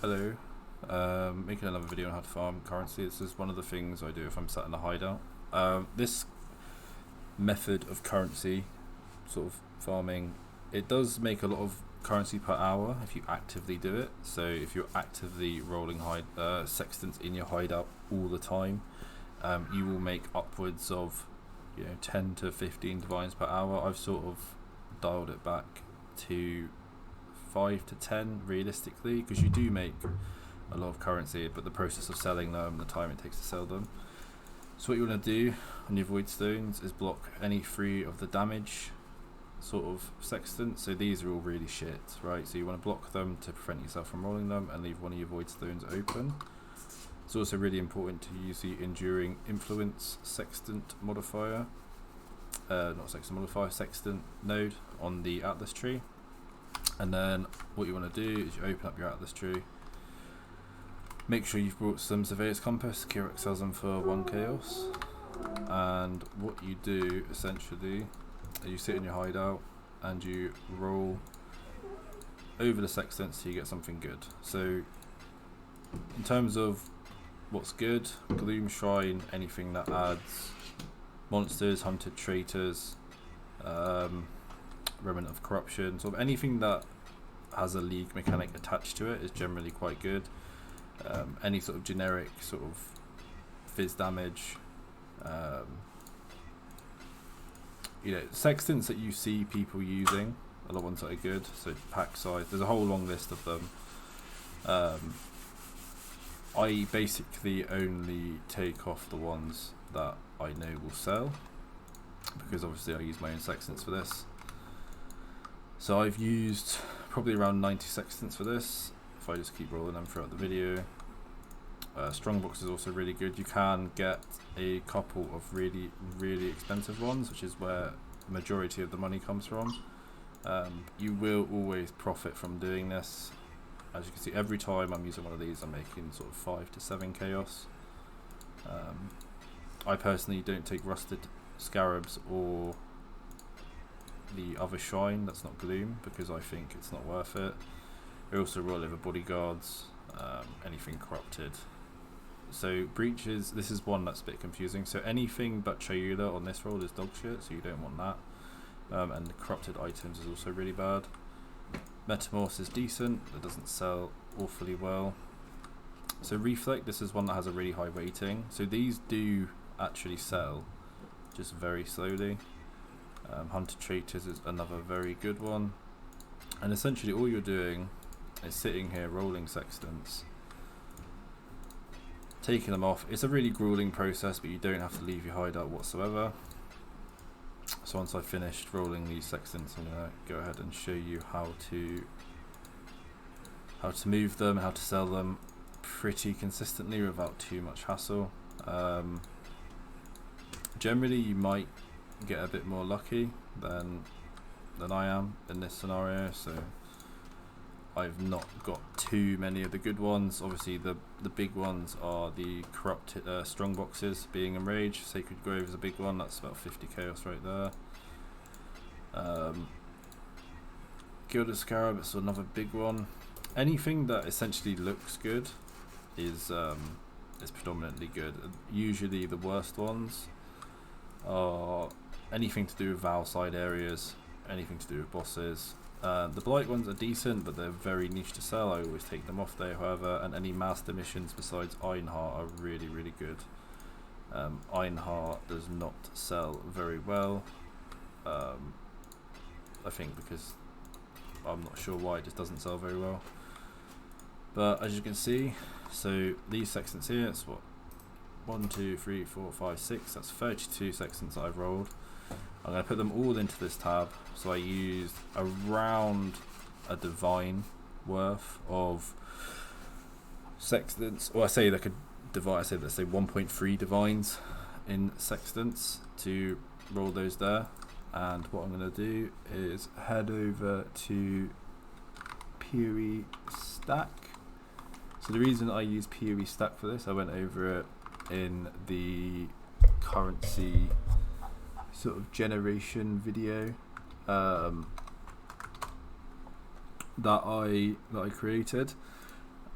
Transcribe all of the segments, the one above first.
Hello, making another video on how to farm currency. This is one of the things I do if I'm sat in a hideout. This method of currency, sort of farming, it does make a lot of currency per hour if you actively do it. So if you're actively rolling sextants in your hideout all the time, you will make upwards of 10 to 15 divines per hour. I've sort of dialed it back to 5 to 10 realistically, because you do make a lot of currency, but the process of selling them, the time it takes to sell them. So what you want to do on your void stones is block any 3 of the damage sort of sextants. So these are all really shit, right? So you want to block them to prevent yourself from rolling them and leave one of your void stones open. It's also really important to use the enduring influence sextant modifier, sextant node on the atlas tree. And then what you want to do is you open up your atlas tree, make sure you've brought some surveyor's compass. Keurig sells them for 1 chaos, and what you do essentially is you sit in your hideout and you roll over the sextants till you get something good. So in terms of what's good, gloom, shrine, anything that adds monsters, hunted traitors, remnant of corruption, sort of anything that has a league mechanic attached to it is generally quite good. Any sort of generic sort of fizz damage, sextants that you see people using, a lot of ones that are good. So pack size, there's a whole long list of them. I basically only take off the ones that I know will sell, because obviously I use my own sextants for this. So I've used probably around 90 sextants for this, if I just keep rolling them throughout the video. Strongbox is also really good. You can get a couple of really, really expensive ones, which is where the majority of the money comes from. You will always profit from doing this. As you can see, every time I'm using one of these, I'm making sort of 5 to 7 chaos. I personally don't take rusted scarabs or the other shrine that's not gloom, because I think it's not worth it. I also roll over bodyguards, anything corrupted. So breaches, this is one that's a bit confusing. So anything but Chayula on this roll is dog shit, so you don't want that. And the corrupted items is also really bad. Metamorph is decent, it doesn't sell awfully well. So Reflect, this is one that has a really high rating. So these do actually sell, just very slowly. Hunter Traitors is another very good one. And essentially all you're doing is sitting here rolling sextants, taking them off. It's a really grueling process, but you don't have to leave your hideout whatsoever. So once I've finished rolling these sextants, I'm going to go ahead and show you how to move them, how to sell them pretty consistently without too much hassle. Generally you might get a bit more lucky than I am in this scenario, so I've not got too many of the good ones. Obviously the big ones are the corrupted strong boxes being enraged. Sacred Grove is a big one, that's about 50 chaos right there. Gilded Scarab is another big one. Anything that essentially looks good is predominantly good. Usually the worst ones are anything to do with Val side areas, anything to do with bosses. The Blight ones are decent, but they're very niche to sell. I always take them off there, however, and any master missions besides Ironheart are really, really good. Ironheart does not sell very well, I think because I'm not sure why, it just doesn't sell very well. But as you can see, so these sextants here, it's what, 1, 2, 3, 4, 5, 6, that's 32 sextants that I've rolled. I'm going to put them all into this tab. So I used around a divine worth of sextants, or I say like a divine, let's say 1.3 divines in sextants to roll those there. And what I'm going to do is head over to Puri Stack. So the reason I use Puri Stack for this, I went over it in the currency sort of generation video that I created,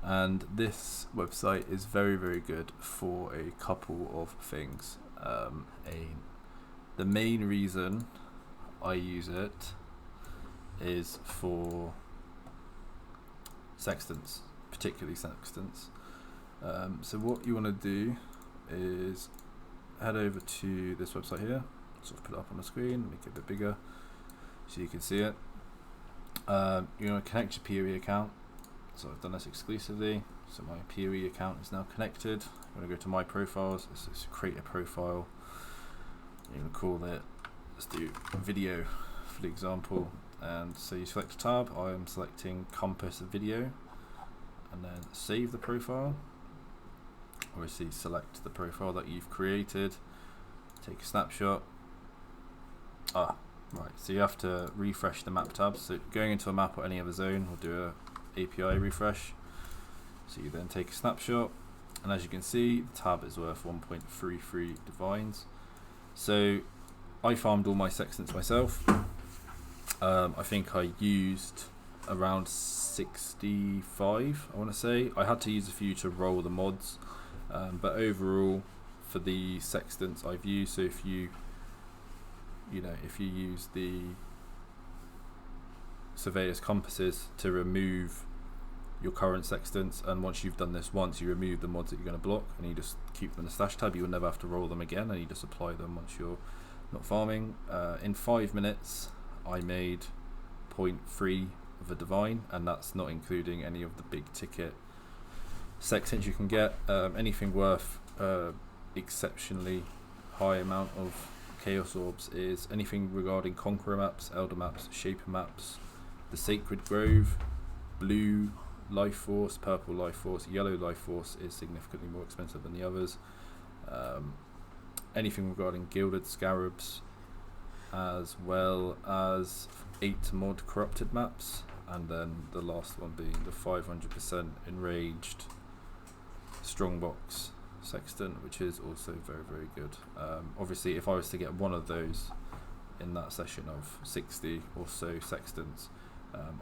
And this website is very, very good for a couple of things. The main reason I use it is for sextants, particularly sextants. So what you want to do is head over to this website here, sort of put it up on the screen, make it a bit bigger so you can see it. You're going to connect your POE account. So I've done this exclusively, so my POE account is now connected. I'm going to go to my profiles, let's create a profile. You're going to call it, let's do video for the example, and so you select a tab. I'm selecting compass video, and then save the profile. Obviously select the profile that you've created, take a snapshot. Right, so you have to refresh the map tab. So going into a map or any other zone, we'll do a API refresh. So you then take a snapshot, and as you can see, the tab is worth 1.33 divines. So I farmed all my sextants myself. I think I used around 65, I want to say. I had to use a few to roll the mods, but overall for the sextants I've used, so if you use the surveyor's compasses to remove your current sextants, and once you've done this once, you remove the mods that you're going to block, and you just keep them in the stash tab. You will never have to roll them again, and you just apply them once you're not farming. In 5 minutes I made 0.3 of a divine, and that's not including any of the big ticket sextants you can get. Anything worth exceptionally high amount of chaos orbs is anything regarding conqueror maps, elder maps, shaper maps, the sacred grove, blue life force, purple life force, yellow life force is significantly more expensive than the others. Anything regarding gilded scarabs, as well as 8 mod corrupted maps, and then the last one being the 500% enraged strongbox sextant, which is also very, very good. Obviously if I was to get one of those in that session of 60 or so sextants,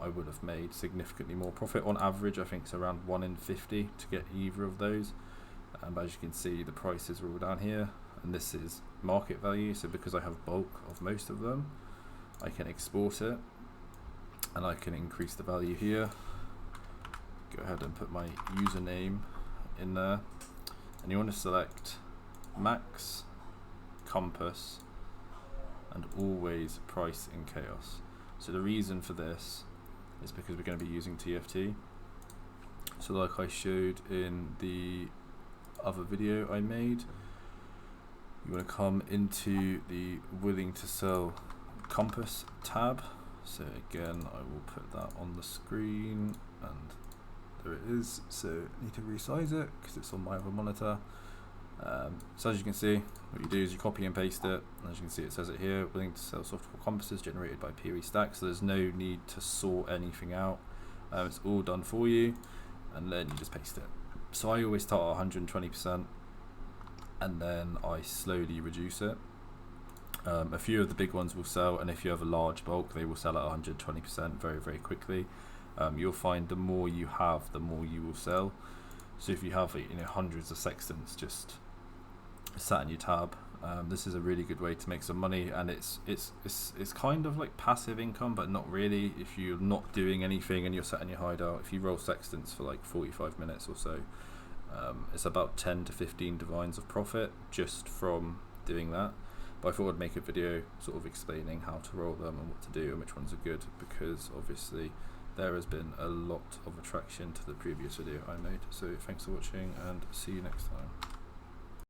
I would have made significantly more profit. On average I think it's around 1 in 50 to get either of those, but as you can see the prices are all down here, and this is market value. So because I have bulk of most of them, I can export it and I can increase the value here. Go ahead and put my username in there, and you want to select max, compass, and always price in chaos. So the reason for this is because we're going to be using TFT. So like I showed in the other video I made, you want to come into the willing to sell compass tab. So again, I will put that on the screen, and there it is. So I need to resize it because it's on my other monitor. So as you can see, what you do is you copy and paste it, and as you can see it says it here, willing to sell software compasses generated by POE Stack. So there's no need to sort anything out, it's all done for you, and then you just paste it. So I always start at 120%, and then I slowly reduce it. A few of the big ones will sell, and if you have a large bulk, they will sell at 120% very, very quickly. You'll find the more you have, the more you will sell. So if you have hundreds of sextants just sat in your tab, this is a really good way to make some money, and it's kind of like passive income, but not really. If you're not doing anything and you're sat in your hideout, if you roll sextants for like 45 minutes or so, it's about 10 to 15 divines of profit just from doing that. But I thought I'd make a video sort of explaining how to roll them and what to do and which ones are good, because obviously there has been a lot of attraction to the previous video I made. So thanks for watching, and see you next time.